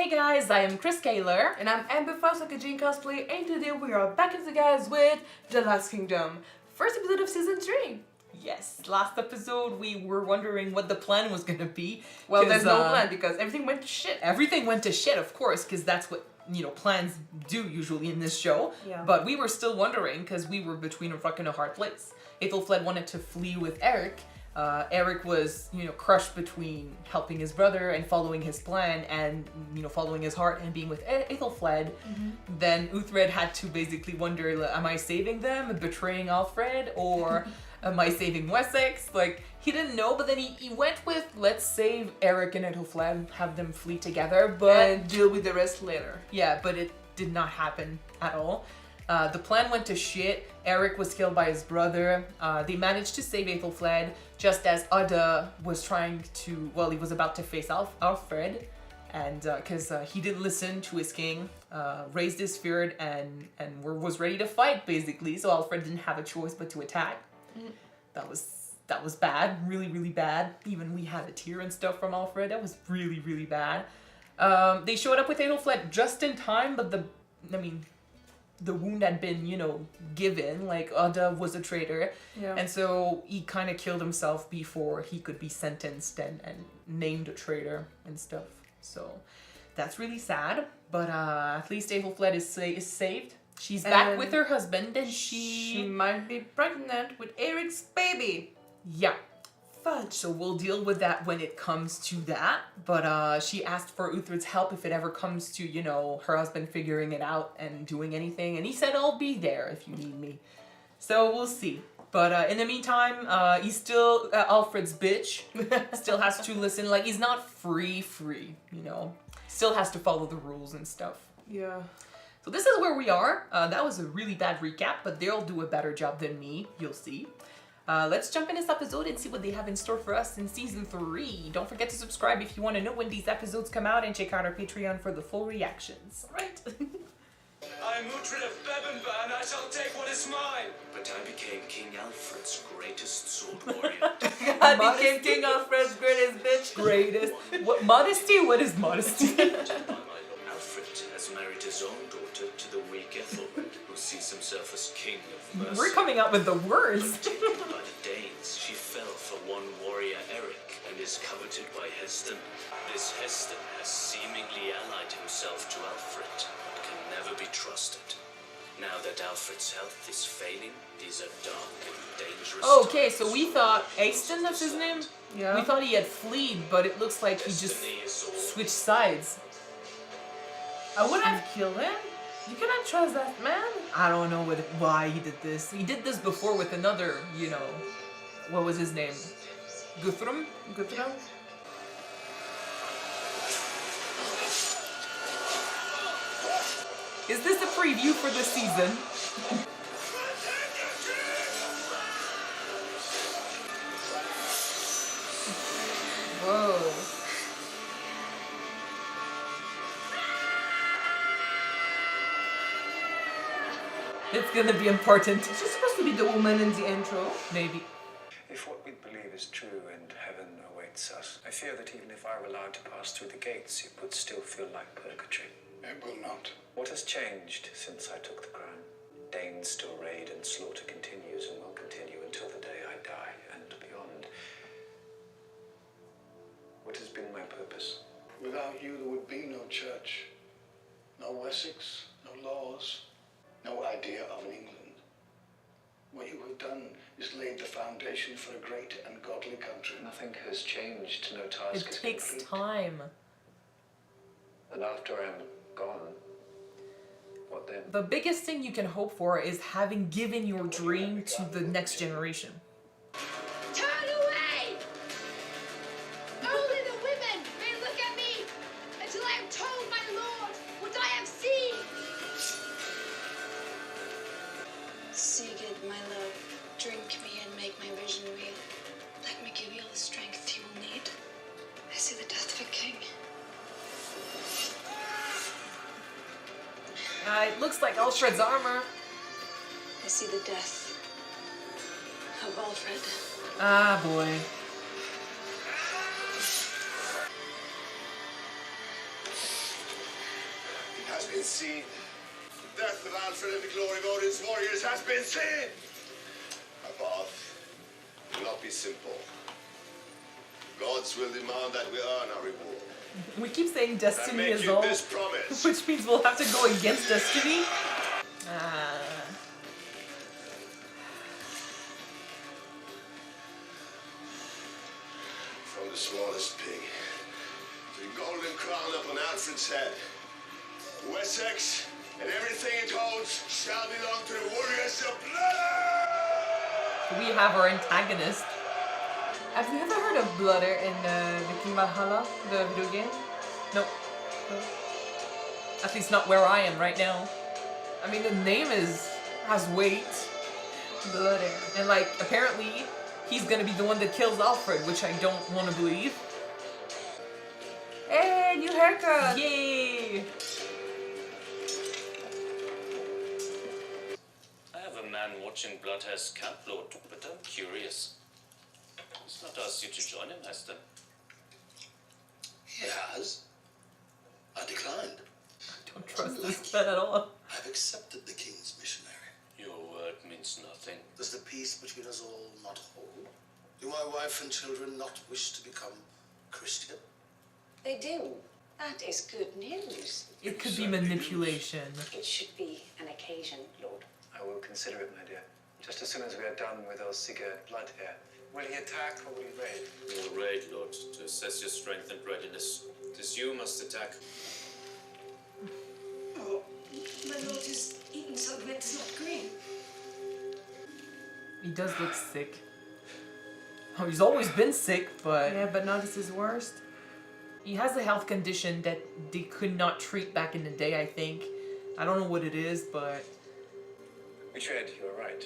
Hey guys, I am Chris Kaler. And I'm Amber from Kyuujin cosplay, and today we are back into guys with The Last Kingdom. First episode of season 3. Yes, last episode we were wondering what the plan was gonna be. Well, there's no plan because everything went to shit. Everything went to shit, of course, because that's what, plans do usually in this show. Yeah. But we were still wondering because we were between a rock and a hard place. Ethelfled wanted to flee with Eric. Eric was, crushed between helping his brother and following his plan and, following his heart and being with Ethelfled. Mm-hmm. Then Uthred had to basically wonder, am I saving them, betraying Alfred, or am I saving Wessex? He didn't know, but then he went with, let's save Eric and Ethelfled, have them flee together, but... And deal with the rest later. Yeah, but it did not happen at all. The plan went to shit. Eric was killed by his brother. They managed to save Ethelfled just as Udda was trying to, he was about to face Alfred, and because he didn't listen to his king, raised his spirit and was ready to fight basically. So Alfred didn't have a choice but to attack. Mm. That was bad, really, really bad. Even we had a tear and stuff from Alfred. That was really, really bad. They showed up with Ethelfled just in time, but the wound had been, given, Udda was a traitor. Yeah. And so he kind of killed himself before he could be sentenced and named a traitor and stuff. So that's really sad, but at least Ethelfled is saved. She's back with her husband and she might be pregnant with Eric's baby. Yeah. Fudge. So we'll deal with that when it comes to that. But she asked for Uthred's help if it ever comes to, her husband figuring it out and doing anything. And he said, I'll be there if you need me. So we'll see. But in the meantime, he's still Alfred's bitch. Still has to listen. He's not free, Still has to follow the rules and stuff. Yeah. So this is where we are. That was a really bad recap, but they'll do a better job than me. You'll see. Let's jump in this episode and see what they have in store for us in season 3. Don't forget to subscribe if you want to know when these episodes come out, and check out our Patreon for the full reactions. Right. I am Uthred of Bebbanburg, and I shall take what is mine. But I became King Alfred's greatest sword warrior. I became King Alfred's greatest bitch. Greatest. What modesty? What is modesty? Alfred has married his own daughter to the weak Ethelred, who sees himself as king of mercy. We're coming up with the words. Taken by the Danes, she fell for one warrior, Eric, and is coveted by Heston. This Heston has seemingly allied himself to Alfred, but can never be trusted. Now that Alfred's health is failing, these are dark and dangerous Okay, so we thought Aston, that's his name? Yeah. We thought he had fled, but it looks like he just switched sides. I would have killed him. You cannot trust that man. I don't know why he did this. He did this before with another, what was his name? Guthrum? Guthrum? Is this a preview for the season? Whoa. It's gonna be important. Is this supposed to be the woman in the intro? Maybe. If what we believe is true and heaven awaits us, I fear that even if I were allowed to pass through the gates, it would still feel like purgatory. It will not. What has changed since I took the crown? Danes still raid and slaughter continues and will continue until the day I die and beyond. What has been my purpose? Without you, there would be no church, no Wessex, no laws, no idea of an England. What you have done is laid the foundation for a great and godly country. Nothing has changed, no task is It takes complete. time. And after I'm gone, what then? The biggest thing you can hope for is having given your dream to the next generation. Turn away! Only the women may look at me until I have told my lord what I have seen. Sigurd, my love, drink me and make my vision real. Let me give you all the strength you will need. I see the death of a king. It looks like Alfred's armor. I see the death of Alfred. Ah, boy. See, the death of Alfred and the glory of Odin's warriors has been seen. Our path will not be simple. Gods will demand that we earn our reward. We keep saying destiny I make is you all, this promise. which means we'll have to go against destiny. From the smallest pig to the golden crown upon Alfred's head, Wessex and everything it holds shall belong to the warriors of blood. We have our antagonist. Have you ever heard of Blooder in the King Valhalla, the video game? Nope. At least not where I am right now. I mean, the name has weight. Blooder. And like, apparently, he's gonna be the one that kills Alfred, which I don't want to believe. Hey, new haircut! Yay! I have a man watching Bloodhair's camp, Lord, but I'm curious. He's not asked you to join him, has he? He has. I declined. I don't trust this man at all. I've accepted the king's missionary. Your word means nothing. Does the peace between us all not hold? Do my wife and children not wish to become Christian? They do. That is good news. It could be manipulation. It should be an occasion, Lord. I will consider it, my dear. Just as soon as we are done with old Sigurd Bloodhair. Will he attack or will he raid? You will raid, Lord, to assess your strength and readiness. It is you must attack. Oh, my lord has eaten something that does not green. He does look sick. Oh, he's always been sick, but Yeah, but now this is worst. he has a health condition that they could not treat back in the day, I think. I don't know what it is, but Uthred, you are right.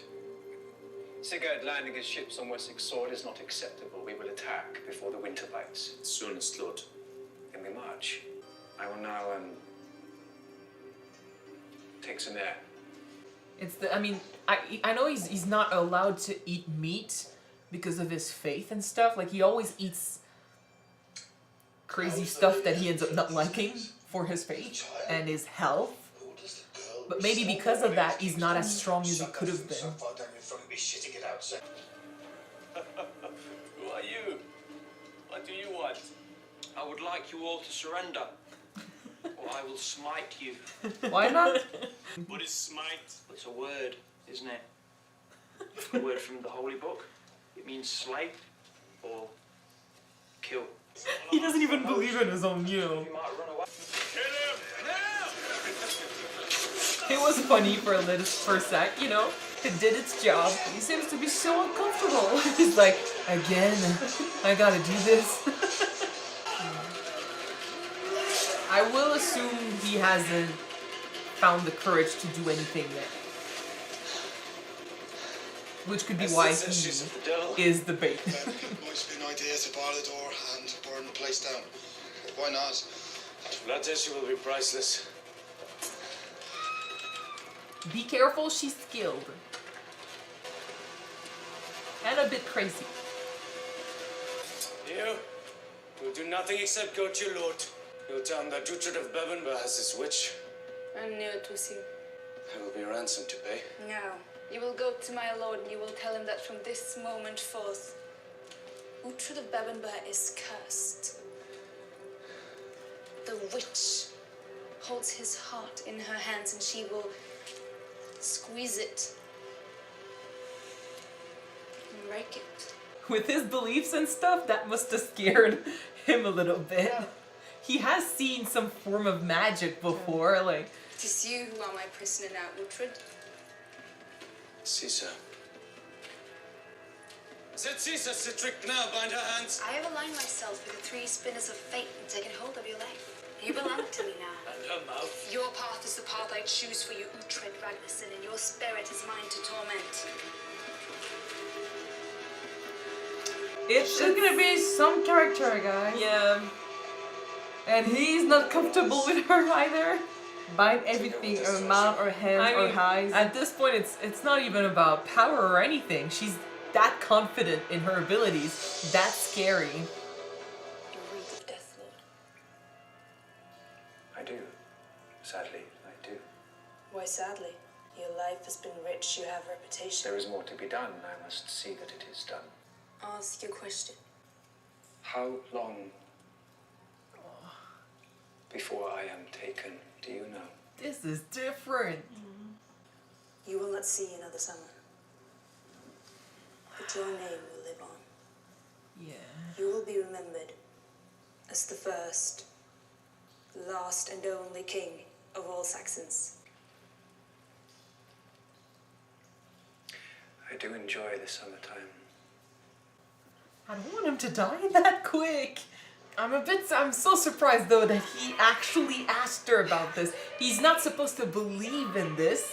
Sigurd landing his ships on Wessex sword is not acceptable. We will attack before the winter bites. Soonest, Lord. Then we march. I will now, take some air. it's the. I mean, I know he's not allowed to eat meat because of his faith and stuff. Like he always eats crazy stuff that he ends up not liking for his faith and his health. But maybe because of that, he's not as strong as he could have been. Who are you? What do you want? I would like you all to surrender, or I will smite you. Why not? What is smite? It's a word, isn't it? A word from the holy book. It means slay or kill. He doesn't even believe in his own you. You might run away. Kill him! Now! It was funny for a sec, you know. It did its job. He seems to be so uncomfortable. He's like, again, I gotta do this. I will assume he hasn't found the courage to do anything yet. Which could be why he is the bait. It might be an idea to bar the door and burn the place down. Why not? Blood tissue will be priceless. Be careful, she's skilled. And a bit crazy. You will do nothing except go to your lord. You'll tell him that Uthred of Bebbanburg has his witch. I knew it was you. There will be a ransom to pay. No. You will go to my lord and you will tell him that from this moment forth, Uthred of Bebbanburg is cursed. The witch holds his heart in her hands and she will squeeze it and break it. With his beliefs and stuff, that must have scared him a little bit. He has seen some form of magic before, like... It is you who are my prisoner now, Uthred. Caesar. Set Caesar, Citric, now bind her hands. I have aligned myself with the three spinners of fate and taken hold of your life. You belong to me now. And her mouth. Your path is the path I choose for you, Uthred Ragnarsson, and your spirit is mine to torment. It's There's gonna be some character, guys. Yeah. And he's not comfortable with her either. Bind everything, her mouth, her hands, I mean, her eyes. at this point, it's not even about power or anything. She's that confident in her abilities. That's scary. You read of death, Lord. I do, sadly. sadly. Your life has been rich, you have reputation. There is more to be done. I must see that it is done. Ask your question. How long before I am taken, do you know? This is different. You will not see another summer. But your name will live on. Yeah. You will be remembered as the first, last and only king of all Saxons. I do enjoy the summertime. I don't want him to die that quick. I'm so surprised though that he actually asked her about this. He's not supposed to believe in this.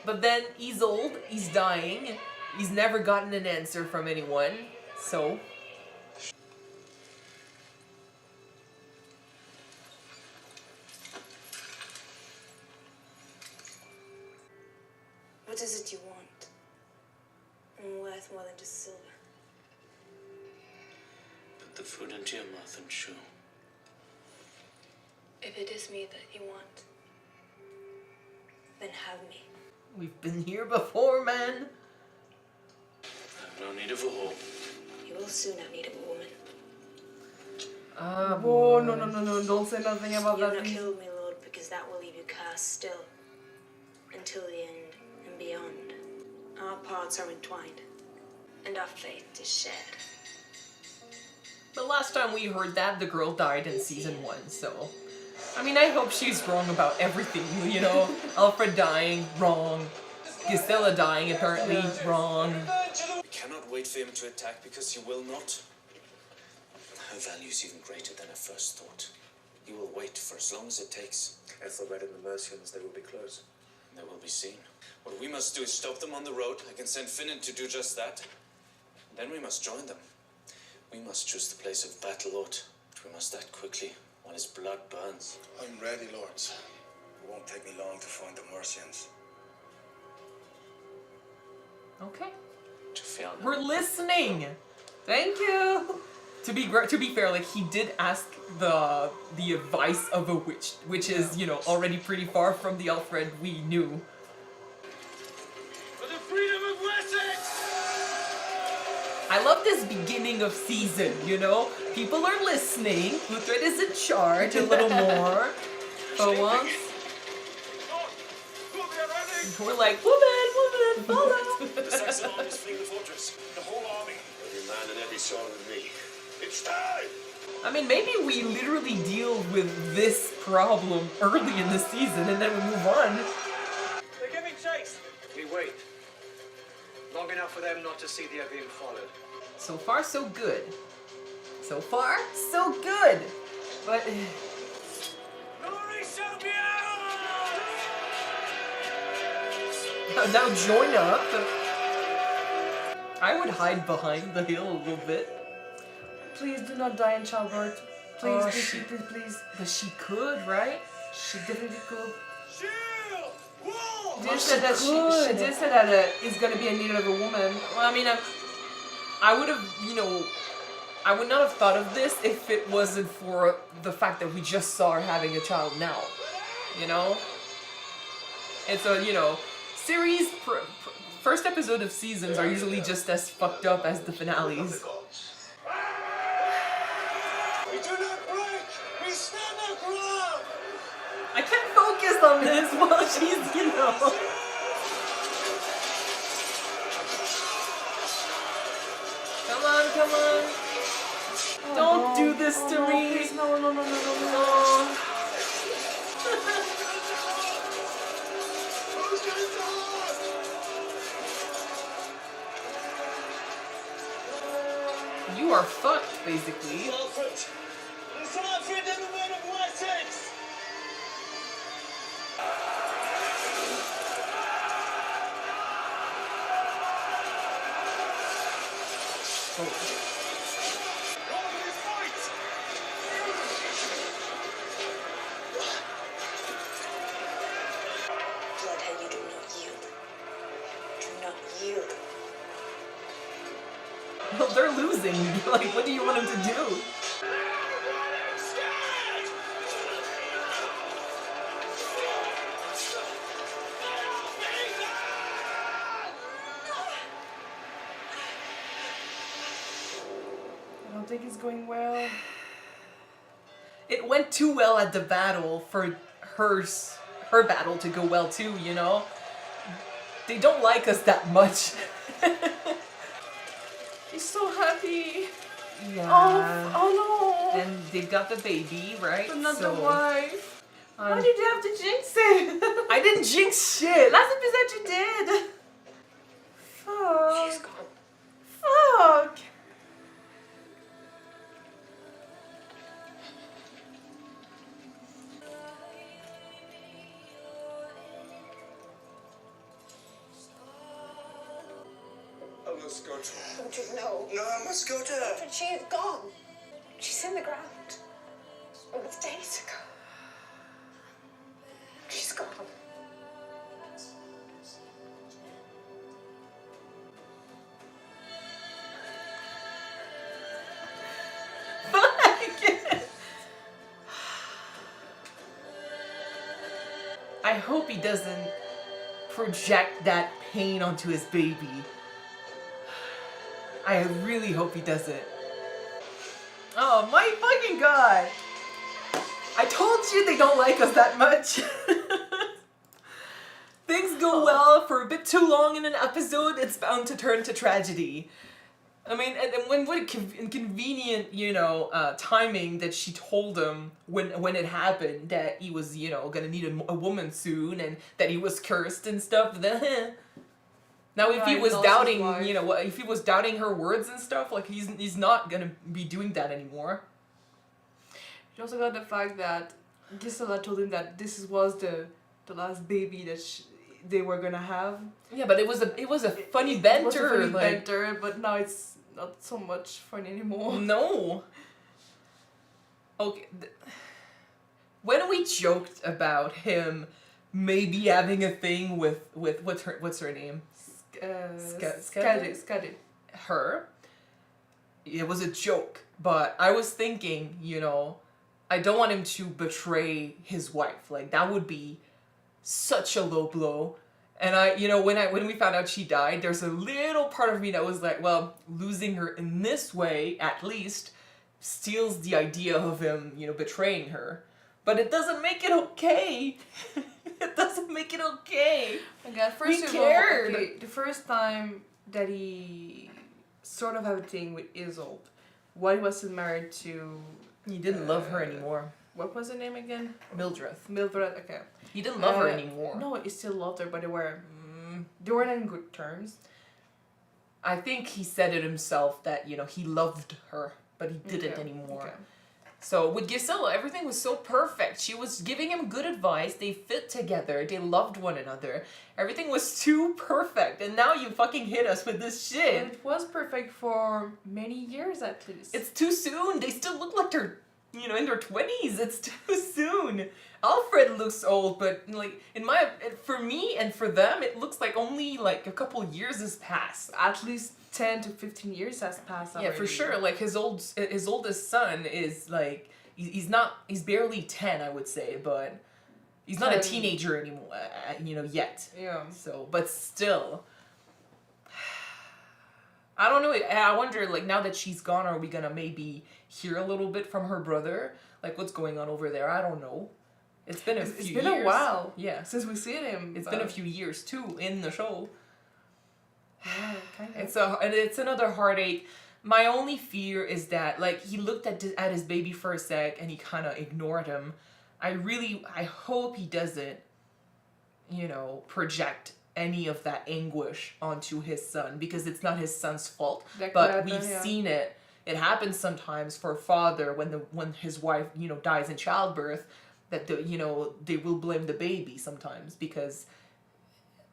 But then he's old, he's dying, he's never gotten an answer from anyone. So What is it you want? I'm worth more than just silver. Put the food into your mouth and chew. If it is me that you want, then have me. we've been here before, man. I have no need of a whore. You will soon have need of a woman. Oh, no, don't say nothing about You will that. not Please. kill me, Lord, because that will leave you cursed still. Until the end and beyond. Our paths are entwined, and our fate is shared. The last time we heard that, the girl died in season 1, so... I mean, I hope she's wrong about everything, you know? Alfred dying, wrong. Gisela dying, apparently, wrong. We cannot wait for him to attack because he will not. Her value is even greater than I first thought. He will wait for as long as it takes. Ethelred and the Mercians, they will be close. They will be seen. What we must do is stop them on the road. I can send Finnan to do just that. Then we must join them. We must choose the place of battle, Lord. But we must act quickly, while his blood burns. I'm ready, lords. It won't take me long to find the Mercians. Okay. To Fianna. We're listening! Thank you! To be fair, like, he did ask the advice of a witch, which is, you know, already pretty far from the Alfred we knew. For the freedom of Wessex! I love this beginning of season, you know? People are listening, Uthred is in charge a little more. For once. We're like, woman, follow! The Saxon armies flee the fortress. The whole army. Every man and every soul in me. It's time! I mean, maybe we literally deal with this problem early in the season and then we move on. They're giving chase. We wait. Long enough for them not to see they are being followed. So far, so good. So far, so good! But... Glory shall be ours! now join up. I would hide behind the hill a little bit. Please do not die in childbirth. Please, Oh, please. But she could, right? She definitely could. Shield! Wall! She did say that she did say that it's gonna be in need of a woman. Well, I mean, I would have, you know, I would not have thought of this if it wasn't for the fact that we just saw her having a child now. You know? It's a, you know, series, first episode of seasons are usually just as fucked up as the finales. We do not break! We stand our ground! I can't focus on this while she's, you know. Come on. Don't do this to me. Please, no. No. You are fucked, basically. Alfred! It's Alfred and the men of Wessex! Lord, how you do not yield. Do not yield. Well, they're losing. Like, what do you want them to do? everything is going well. It went too well at the battle for her battle to go well too, you know? They don't like us that much. He's so happy. Yeah. Oh no. And they've got the baby, right? But not So, the wife. Why um, did you have to jinx it? I didn't jinx shit. Last episode you did. Fuck. She's gone. Fuck. I must go to her. Don't you know? No, I must go to her. But she is gone. She's in the ground. It was days ago. She's gone. I hope he doesn't project that pain onto his baby. I really hope he doesn't. Oh my fucking god! I told you they don't like us that much. Things go well for a bit too long in an episode, it's bound to turn to tragedy. I mean, and what inconvenient, you know, timing that she told him when it happened that he was, you know, gonna need a woman soon and that he was cursed and stuff. Then now, if he was doubting, you know, if he was doubting her words and stuff, like he's not gonna be doing that anymore. You also got the fact that Gisela told him that this was the last baby that they were gonna have. Yeah, but it was a funny banter. It was a funny like, banter, but now it's not so much fun anymore. No. Okay. When we joked about him maybe having a thing with what's her name? Skadi. Her. It was a joke, but I was thinking, you know, I don't want him to betray his wife. Like that would be such a low blow. And I, you know, when we found out she died, there's a little part of me that was like, well, losing her in this way, at least, steals the idea of him, you know, betraying her. But it doesn't make it okay. It doesn't make it okay. Okay, first of all, okay, the first time that he sort of had a thing with Isolde, while he was still married to... He didn't love her anymore. What was her name again? Mildred. Mildred, okay. He didn't love her anymore. No, he still loved her, but they weren't in good terms. I think he said it himself that, you know, he loved her, but he didn't anymore. Okay. So with Gisela, everything was so perfect. She was giving him good advice. They fit together. They loved one another. Everything was too perfect. And now you fucking hit us with this shit. And it was perfect for many years at least. It's too soon. They still look like they're, you know, in their 20s. It's too soon. Alfred looks old, but like for me and for them, it looks like only like a couple years has passed. At least 10 to 15 years has passed already. Yeah, for sure. Like his oldest son is like he's barely 10, I would say, but he's not a teenager anymore, you know, yet. Yeah. So, but still, I don't know. I wonder, like, now that she's gone, are we gonna maybe hear a little bit from her brother? Like, what's going on over there? I don't know. It's been a few years. It's been a while. Yeah. Since we've seen him. It's been a few years too in the show. Yeah, kind of. It's another heartache. My only fear is that, like, he looked at his baby for a sec and he kind of ignored him. I hope he doesn't, you know, project any of that anguish onto his son, because it's not his son's fault. But we've seen it. It happens sometimes for a father when his wife, you know, dies in childbirth, that they will blame the baby sometimes because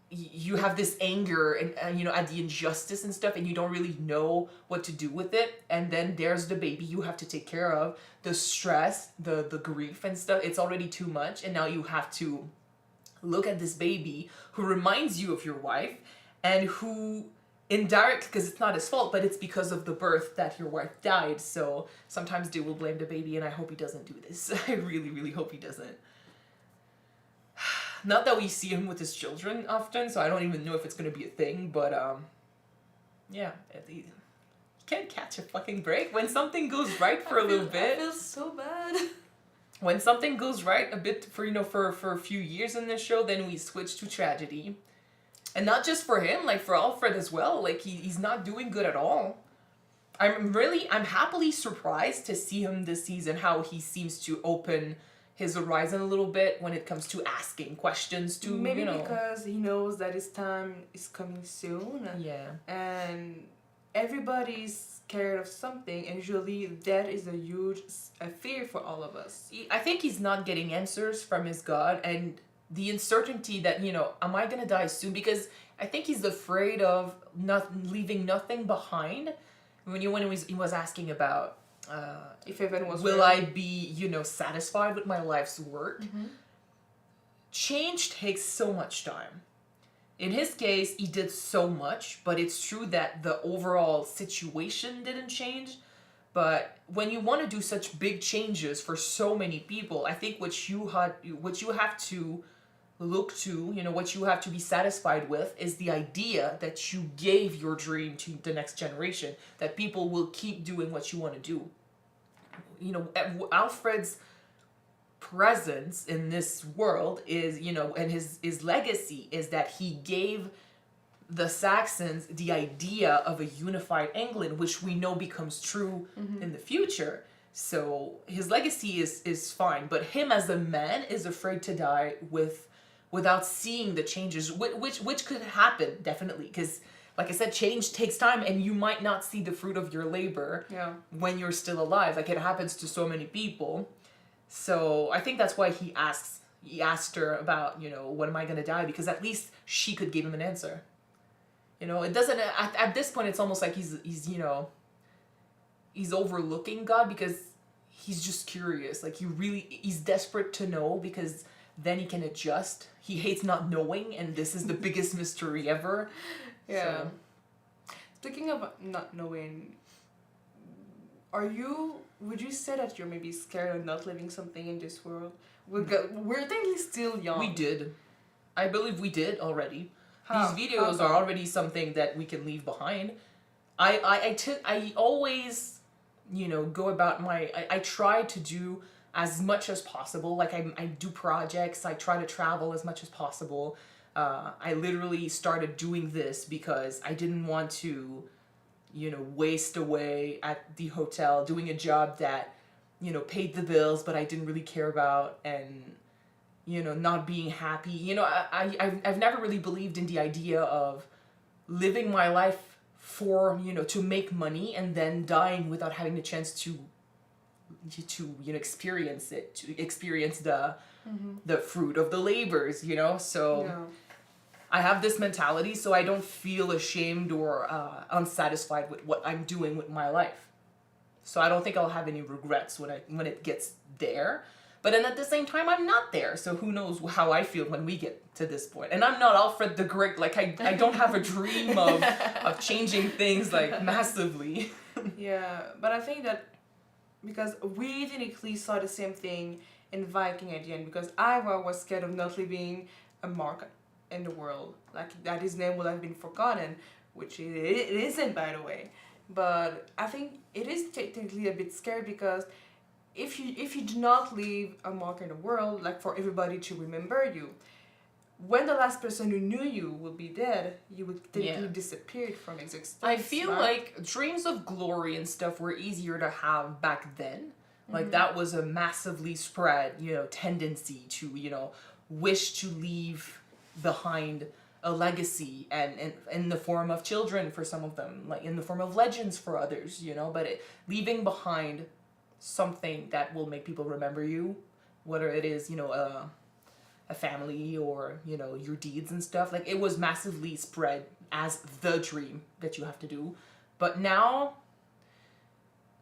you have this anger and you know, at the injustice and stuff, and you don't really know what to do with it, and then there's the baby you have to take care of, the stress, the grief and stuff. It's already too much, and now you have to look at this baby who reminds you of your wife, and who indirect, because it's not his fault, but it's because of the birth that your wife died. So sometimes they will blame the baby, and I hope he doesn't do this. I really, really hope he doesn't. Not that we see him with his children often, so I don't even know if it's going to be a thing, but yeah, can't catch a fucking break. When something goes right for a little bit. I feel so bad. When something goes right a bit for, for a few years in this show, then we switch to tragedy. And not just for him, like for Alfred as well. Like he's not doing good at all. I'm happily surprised to see him this season, how he seems to open his horizon a little bit when it comes to asking questions to, Maybe because he knows that his time is coming soon. Yeah. And everybody's scared of something, and usually that is a huge fear for all of us. I think he's not getting answers from his god, and the uncertainty that, am I gonna die soon? Because I think he's afraid of leaving nothing behind. When he was asking about if Evan was will I be, satisfied with my life's work? Mm-hmm. Change takes so much time. In his case, he did so much, but it's true that the overall situation didn't change. But when you want to do such big changes for so many people, I think what you have to look to, what you have to be satisfied with is the idea that you gave your dream to the next generation, that people will keep doing what you want to do. Alfred's presence in this world is, and his legacy is that he gave the Saxons the idea of a unified England, which we know becomes true in the future. So his legacy is fine, but him as a man is afraid to die without seeing the changes, which could happen, definitely, because like I said, change takes time, and you might not see the fruit of your labor when you're still alive. Like, it happens to so many people. So I think that's why he asked her about, when am I going to die? Because at least she could give him an answer. It doesn't, at this point, it's almost like he's overlooking God, because he's just curious. Like, he's desperate to know, because then he can adjust. He hates not knowing, and this is the biggest mystery ever. Yeah. So. Speaking of not knowing, would you say that you're maybe scared of not living something in this world? We're technically still young. We did. I believe we did already. How? These videos are already something that we can leave behind. I always, go about I try to do as much as possible. Like, I do projects, I try to travel as much as possible. I literally started doing this because I didn't want to, waste away at the hotel doing a job that, paid the bills, but I didn't really care about, and, not being happy. I've never really believed in the idea of living my life for, to make money and then dying without having the chance to experience it, to experience the fruit of the labors, so... Yeah. I have this mentality, so I don't feel ashamed or unsatisfied with what I'm doing with my life. So I don't think I'll have any regrets when it gets there. But then at the same time, I'm not there. So who knows how I feel when we get to this point. And I'm not Alfred the Great. Like, I don't have a dream of changing things, like, massively. Yeah, but I think that because we technically saw the same thing in Viking at the end, because I was scared of not leaving a mark in the world, like that his name will have been forgotten, which it isn't, by the way. But I think it is technically a bit scary, because if you do not leave a mark in the world, like for everybody to remember you, when the last person who knew you will be dead, you would technically disappear from existence. I feel right? like dreams of glory and stuff were easier to have back then. Like, that was a massively spread, tendency to, wish to leave behind a legacy, and in the form of children for some of them, like in the form of legends for others, but leaving behind something that will make people remember you, whether it is, a family or, your deeds and stuff. Like, it was massively spread as the dream that you have to do. But now,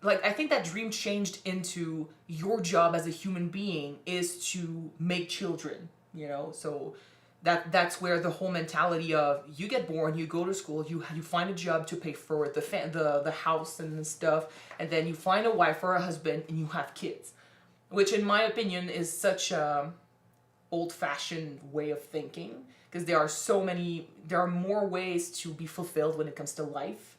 like, I think that dream changed into your job as a human being is to make children, so that's where the whole mentality of you get born, you go to school, you find a job to pay for the house and the stuff, and then you find a wife or a husband and you have kids, which in my opinion is such a old-fashioned way of thinking, because there are more ways to be fulfilled when it comes to life.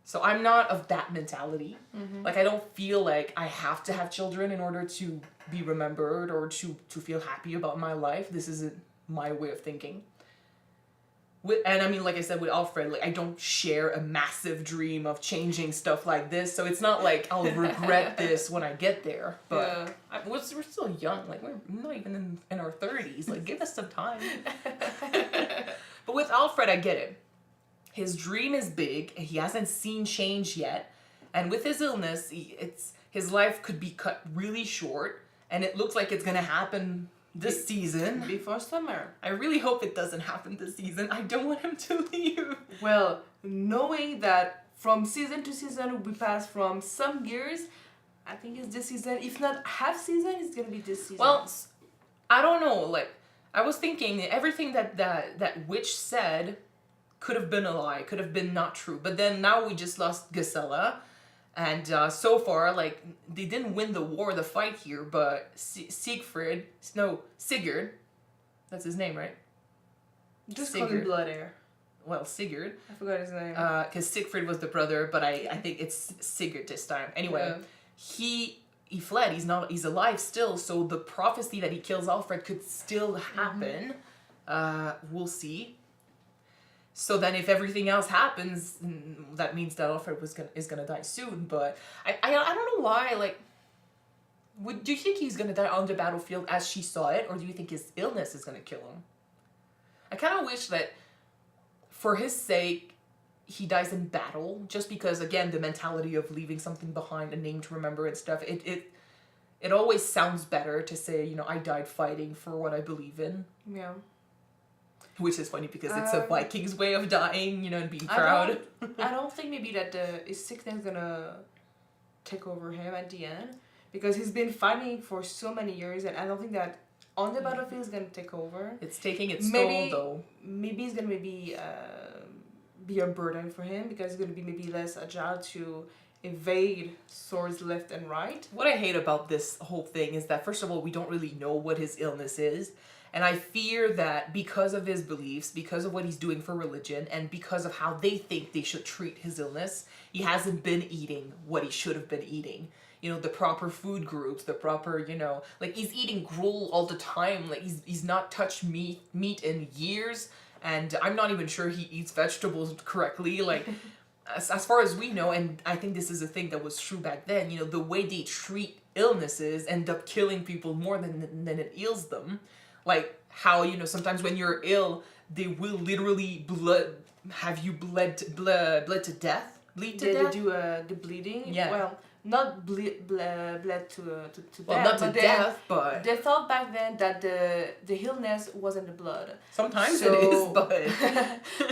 So I'm not of that mentality. Like I don't feel like I have to have children in order to be remembered or to feel happy about my life. This isn't my way of thinking. And I mean, like I said, with Alfred, like I don't share a massive dream of changing stuff like this. So it's not like I'll regret this when I get there. But we're still young. Like we're not even in our 30s. Like give us some time. But with Alfred, I get it. His dream is big. He hasn't seen change yet. And with his illness, his life could be cut really short. And it looks like it's going to happen this season. Before summer. I really hope it doesn't happen this season. I don't want him to leave. Well, knowing that from season to season we pass from some years, I think it's this season. If not half season, it's gonna be this season. Well, I don't know. Like, I was thinking everything that witch said could have been a lie, could have been not true. But then now we just lost Gisela. And so far, like, they didn't win the war, the fight here, but Sigurd, that's his name, right? Just call him Blood Air. Well, Sigurd. I forgot his name. Because Siegfried was the brother, but I think it's Sigurd this time. Anyway, he fled. He's alive still, so the prophecy that he kills Alfred could still happen. We'll see. So then, if everything else happens, that means that Alfred is gonna die soon. But I don't know why. Like, do you think he's gonna die on the battlefield as she saw it, or do you think his illness is gonna kill him? I kind of wish that, for his sake, he dies in battle. Just because, again, the mentality of leaving something behind, a name to remember and stuff. It always sounds better to say, you know, I died fighting for what I believe in. Yeah. Which is funny because it's a Viking's way of dying, you know, and being proud. I don't think maybe that his sickness is gonna take over him at the end, because he's been fighting for so many years, and I don't think that on the battlefield is gonna take over. It's taking its toll, though. Maybe it's gonna be a burden for him, because he's gonna be maybe less agile to evade swords left and right. What I hate about this whole thing is that, first of all, we don't really know what his illness is. And I fear that because of his beliefs, because of what he's doing for religion, and because of how they think they should treat his illness, he hasn't been eating what he should have been eating. You know, the proper food groups, the proper, you know, like he's eating gruel all the time. Like he's not touched meat in years. And I'm not even sure he eats vegetables correctly. Like, as far as we know, and I think this is a thing that was true back then, you know, the way they treat illnesses end up killing people more than it heals them. Like how, you know, sometimes when you're ill, they will literally have you bled to death. Bleed to death? They do the bleeding. Yeah. Well, not bled to death. Well, not to death, but they thought back then that the illness was in the blood. Sometimes it is, but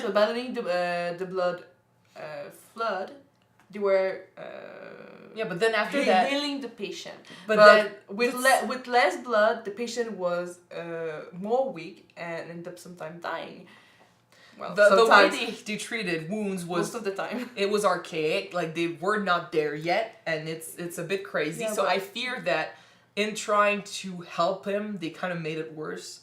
so battling the blood flood, they were. Yeah, but then after that, healing the patient. But then with less blood, the patient was more weak and ended up sometimes dying. Well, the way they treated wounds was most of the time it was archaic. Like they were not there yet, and it's a bit crazy. Yeah, so I fear that in trying to help him, they kind of made it worse.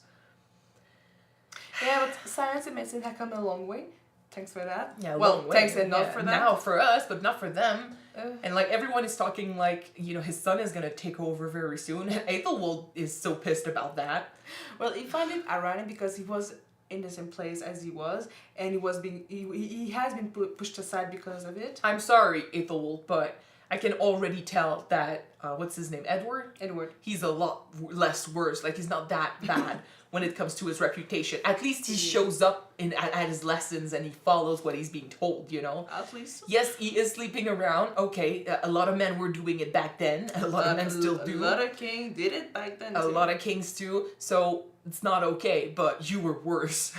Yeah, but science and medicine have come a long way. Thanks for that. Yeah, well, thanks and not for that. Now for us, but not for them. And like everyone is talking like, you know, his son is gonna take over very soon. And Aethelwald is so pissed about that. Well, he found it ironic because he was in the same place as he was, and he has been pushed aside because of it. I'm sorry, Aethelwald, but I can already tell that what's his name, Edward. He's a lot less worse. Like he's not that bad when it comes to his reputation. At least he shows up at his lessons and he follows what he's being told, you know? At least. Yes, he is sleeping around. Okay, a lot of men were doing it back then. A lot of men still do. A lot of kings did it back then, A lot of kings too. So it's not okay, but you were worse.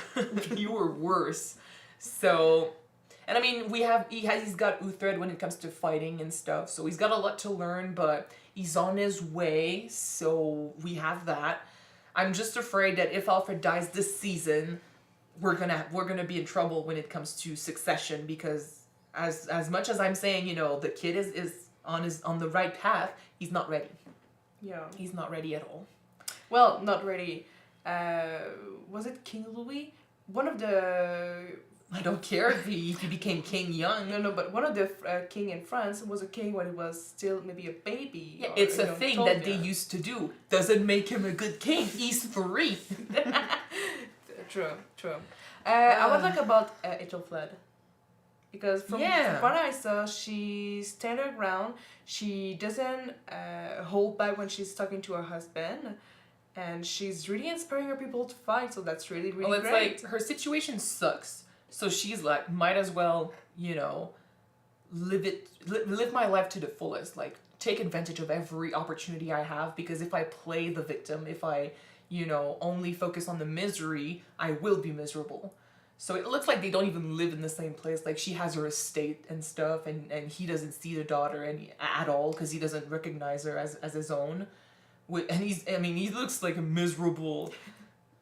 You were worse. So, and I mean, he's got Uthred when it comes to fighting and stuff. So he's got a lot to learn, but he's on his way. So we have that. I'm just afraid that if Alfred dies this season, we're gonna be in trouble when it comes to succession, because as much as I'm saying, you know, the kid is on the right path, he's not ready. Yeah. He's not ready at all. Well, not ready. Was it King Louis? One of the I don't care if he became king young. No, but one of the king in France was a king when he was still maybe a baby. Yeah, or, it's you a know, thing toddler. that they used to do. Doesn't make him a good king. He's 3. True. I would like about Ethelflaed. Because from what I saw, she stand her ground. She doesn't hold back when she's talking to her husband. And she's really inspiring her people to fight, so that's really great. Like, her situation sucks. So she's like, might as well, you know, live my life to the fullest. Like, take advantage of every opportunity I have, because if I play the victim, if I, you know, only focus on the misery, I will be miserable. So it looks like they don't even live in the same place. Like, she has her estate and stuff, and he doesn't see the daughter at all, because he doesn't recognize her as his own. And he looks like a miserable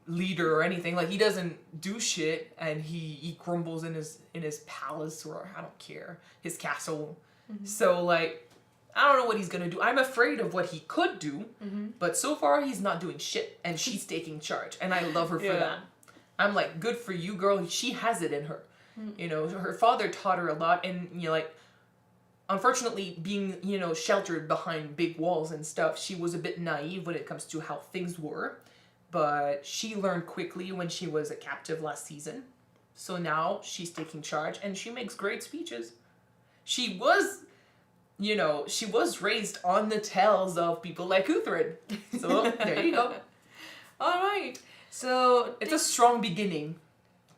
leader or anything. Like, he doesn't do shit, and he crumbles in his palace, or I don't care, his castle. Mm-hmm. So, like, I don't know what he's gonna do. I'm afraid of what he could do, but so far he's not doing shit, and she's taking charge, and I love her for that. I'm like, good for you, girl. She has it in her. You know, her father taught her a lot, and, you know, like, unfortunately, being, you know, sheltered behind big walls and stuff, she was a bit naive when it comes to how things were. But she learned quickly when she was a captive last season. So now she's taking charge, and she makes great speeches. She was, you know, she was raised on the tales of people like Uthred. So there you go. All right. So it's a strong beginning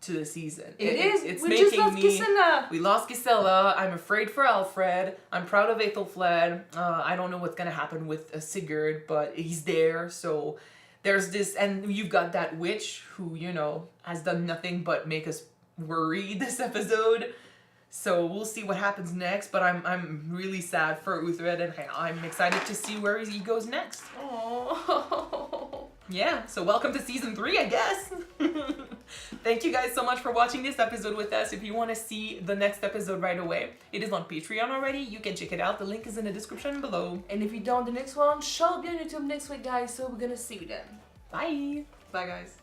to the season. It's we just lost Gisela. We lost Gisela. I'm afraid for Alfred. I'm proud of Ethelflaed. I don't know what's gonna happen with Sigurd, but he's there. So there's this, and you've got that witch who, you know, has done nothing but make us worry this episode. So we'll see what happens next. But I'm really sad for Uthred, and I'm excited to see where he goes next. Oh. Yeah, so welcome to season 3, I guess. Thank you guys so much for watching this episode with us. If you want to see the next episode right away, it is on Patreon already. You can check it out. The link is in the description below. And if you don't, the next one shall be on YouTube next week, guys. So we're gonna see you then. Bye. Bye, guys.